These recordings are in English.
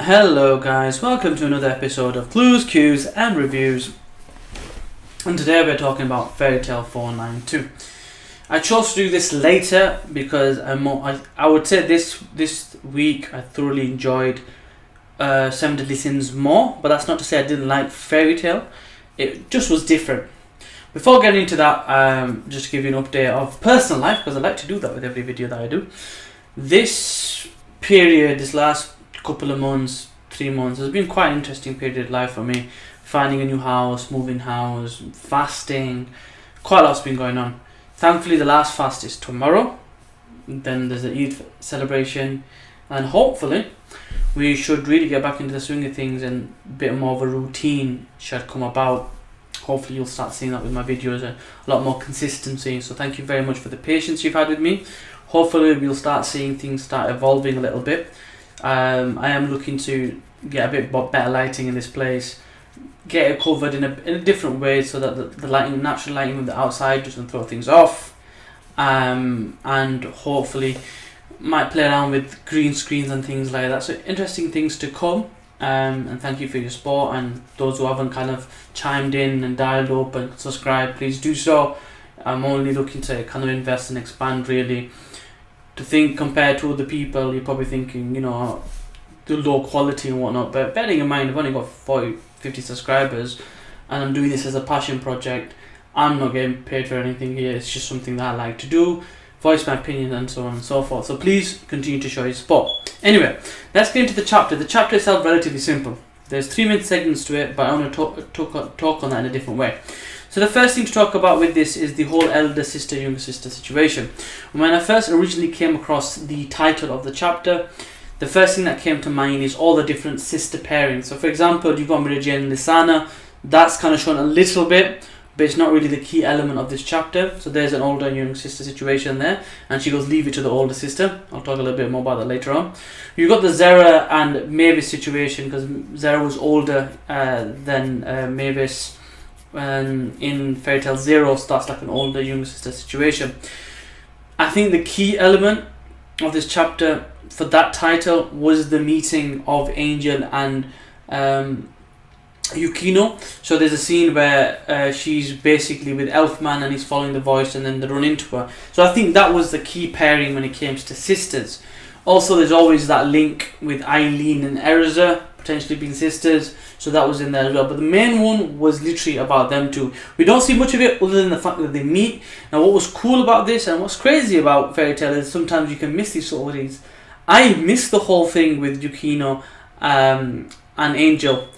Hello guys, welcome to another episode of Clues, Cues and Reviews, and today we're talking about Fairy Tail 492. I chose to do this later because I would say this week I thoroughly enjoyed Seven Deadly Sins more, but that's not to say I didn't like Fairy Tail, it just was different. Before getting into that, just to give you an update of personal life, because I like to do that with every video that I do. This last couple of months, 3 months, has been quite an interesting period of life for me. Finding a new house, moving house, fasting, quite a lot's been going on. Thankfully the last fast is tomorrow, then there's the Eid celebration, and hopefully we should really get back into the swing of things and a bit more of a routine should come about. Hopefully you'll start seeing that with my videos, a lot more consistency. So thank you very much for the patience you've had with me. Hopefully we'll start seeing things start evolving a little bit. I am looking to get a bit better lighting in this place, get it covered in a different way so that the lighting, natural lighting of the outside doesn't throw things off, and hopefully might play around with green screens and things like that. So interesting things to come, and thank you for your support, and those who haven't kind of chimed in and dialed up and subscribed, please do so. I'm only looking to kind of invest and expand really. To think compared to other people, you're probably thinking, the low quality and whatnot, but bearing in mind I've only got 50 subscribers and I'm doing this as a passion project. I'm not getting paid for anything here, it's just something that I like to do, voice my opinion and so on and so forth. So please continue to show your support. Anyway, let's get into the chapter. The chapter itself is relatively simple. There's 3 main segments to it, but I want to talk on that in a different way. So the first thing to talk about with this is the whole elder sister, younger sister situation. When I first originally came across the title of the chapter, the first thing that came to mind is all the different sister pairings. So for example, you've got Mira Jane and Lisana. That's kind of shown a little bit, but it's not really the key element of this chapter. So there's an older and younger sister situation there, and she goes, leave it to the older sister. I'll talk a little bit more about that later on. You've got the Zara and Mavis situation, because Zara was older than Mavis. In Fairy Tail Zero starts like an older younger sister situation. I think the key element of this chapter for that title was the meeting of Angel and Yukino. So there's a scene where she's basically with Elfman and he's following the voice, and then they run into her. So I think that was the key pairing when it came to sisters. Also there's always that link with Eileen and Erza potentially being sisters, so that was in there as well. But the main one was literally about them two. We don't see much of it other than the fact that they meet. Now what was cool about this and what's crazy about Fairy Tail is sometimes you can miss these stories. I missed the whole thing with Yukino and Angel.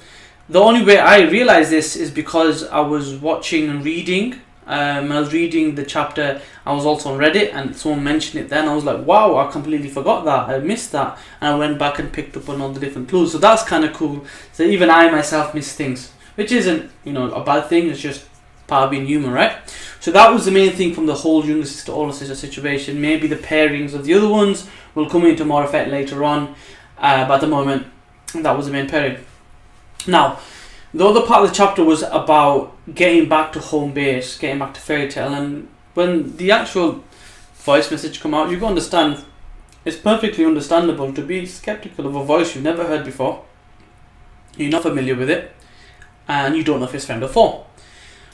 The only way I realised this is because I was watching and reading. When I was reading the chapter, I was also on Reddit and someone mentioned it then. I was like, wow, I completely forgot that, I missed that, and I went back and picked up on all the different clues. So that's kind of cool. So even I myself miss things, which isn't a bad thing, it's just part of being human, right? So that was the main thing from the whole younger sister older sister situation. Maybe the pairings of the other ones will come into more effect later on, but at the moment that was the main pairing. Now the other part of the chapter was about getting back to home base, getting back to Fairy Tail, and when the actual voice message come out, you can understand, it's perfectly understandable to be skeptical of a voice you've never heard before, you're not familiar with it, and you don't know if it's friend or foe.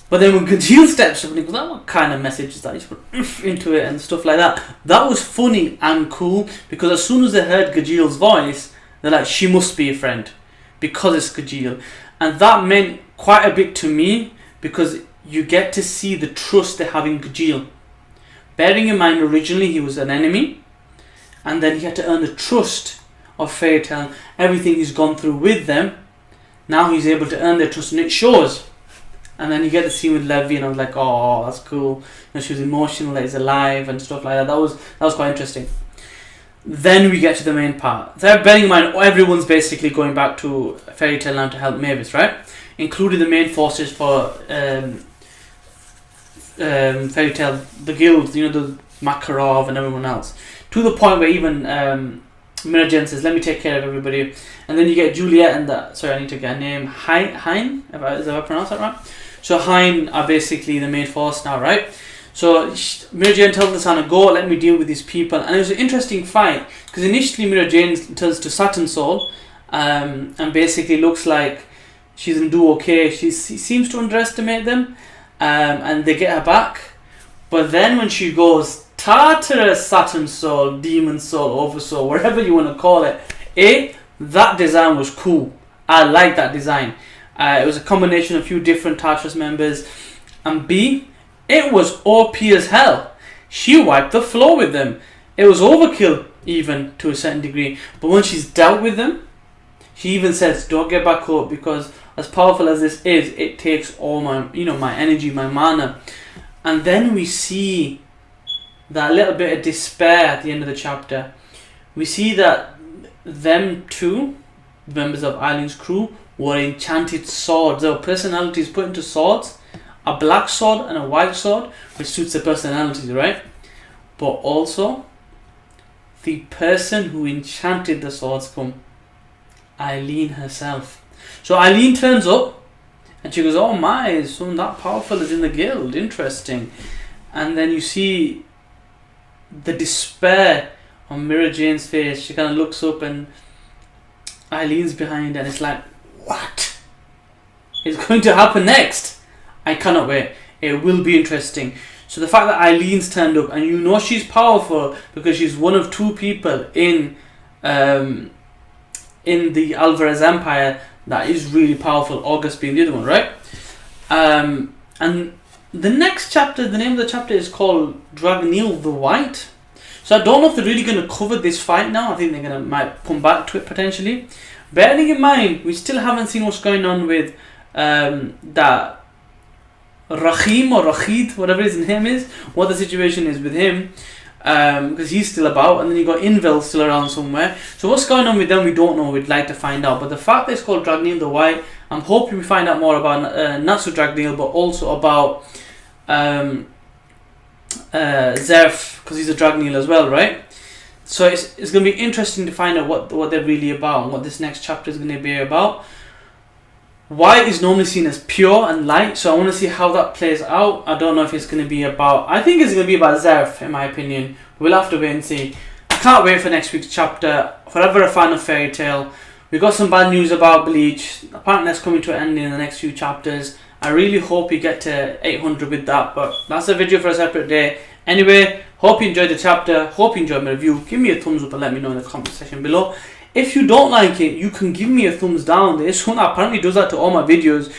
But then when Gajeel steps up and he goes, what kind of message is that? You put into it and stuff like that. That was funny and cool, because as soon as they heard Gajeel's voice, they're like, she must be a friend, because it's Gajeel. And that meant quite a bit to me, because you get to see the trust they have in Gajeel. Bearing in mind originally he was an enemy, and then he had to earn the trust of Fairy Tail, everything he's gone through with them. Now he's able to earn their trust, and it shows. And then you get the scene with Levy, and I was like, oh, that's cool. She was emotional that he's alive and stuff like that. That was quite interesting. Then we get to the main part. So bearing in mind everyone's basically going back to Fairy Tail now to help Mavis, right? Including the main forces for Fairy Tail, the guilds, the Makarov and everyone else. To the point where even Mira Jane says, let me take care of everybody. And then you get Juliet and I need to get a name, Hein, if I pronounce that right? So Hein are basically the main force now, right? So Mira Jane tells Lisana, go, let me deal with these people. And it was an interesting fight, because initially Mira Jane turns to Saturn Soul and basically looks like she's gonna do okay. She seems to underestimate them, and they get her back. But then when she goes Tartarus, Saturn Soul, Demon Soul, Oversoul, whatever you want to call it, that design was cool. I like that design. It was a combination of a few different Tartarus members, and B, it was OP as hell. She wiped the floor with them. It was overkill even to a certain degree, but when she's dealt with them, she even says, don't get back up, because as powerful as this is, it takes all my, my energy, my mana. And then we see that little bit of despair at the end of the chapter. We see that them two, members of Eileen's crew, were enchanted swords. Their personalities put into swords, a black sword and a white sword, which suits their personalities, right? But also, the person who enchanted the swords come Eileen herself. So Eileen turns up and she goes, oh my, someone that powerful is in the guild, interesting. And then you see the despair on Mira Jane's face. She kind of looks up and Eileen's behind, and it's like, what is going to happen next? I cannot wait. It will be interesting. So the fact that Eileen's turned up, and she's powerful because she's one of two people in the Alvarez Empire that is really powerful, August being the other one, right? And the next chapter, the name of the chapter is called Dragneel the White. So I don't know if they're really going to cover this fight now. I think they're might come back to it potentially. Bearing in mind, we still haven't seen what's going on with that Rahim or Rachid, whatever his name is, what the situation is with him. Because he's still about, and then you got Invel still around somewhere. So what's going on with them, we don't know. We'd like to find out. But the fact that it's called Dragneel the White, I'm hoping we find out more about Natsu Dragneel, but also about Zerf, because he's a Dragneel as well, right? So it's going to be interesting to find out what they're really about and what this next chapter is going to be about. White is normally seen as pure and light, so I want to see how that plays out. I don't know if it's going to be about... I think it's going to be about Zerf, in my opinion. We'll have to wait and see. I can't wait for next week's chapter. Forever a fan of Fairy Tail. We got some bad news about Bleach. Apparently that's coming to an end in the next few chapters. I really hope we get to 800 with that, but that's a video for a separate day. Anyway, hope you enjoyed the chapter. Hope you enjoyed my review. Give me a thumbs up and let me know in the comment section below. If you don't like it, you can give me a thumbs down. There's one that apparently does that to all my videos.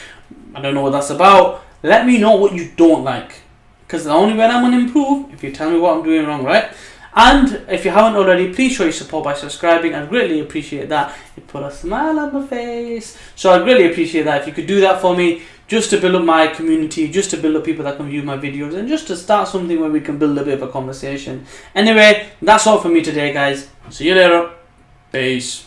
I don't know what that's about. Let me know what you don't like, because the only way I'm going to improve if you tell me what I'm doing wrong, right? And if you haven't already, please show your support by subscribing. I'd greatly appreciate that. It put a smile on my face. So I'd really appreciate that if you could do that for me, just to build up my community, just to build up people that can view my videos, and just to start something where we can build a bit of a conversation. Anyway, that's all for me today, guys. See you later. Peace.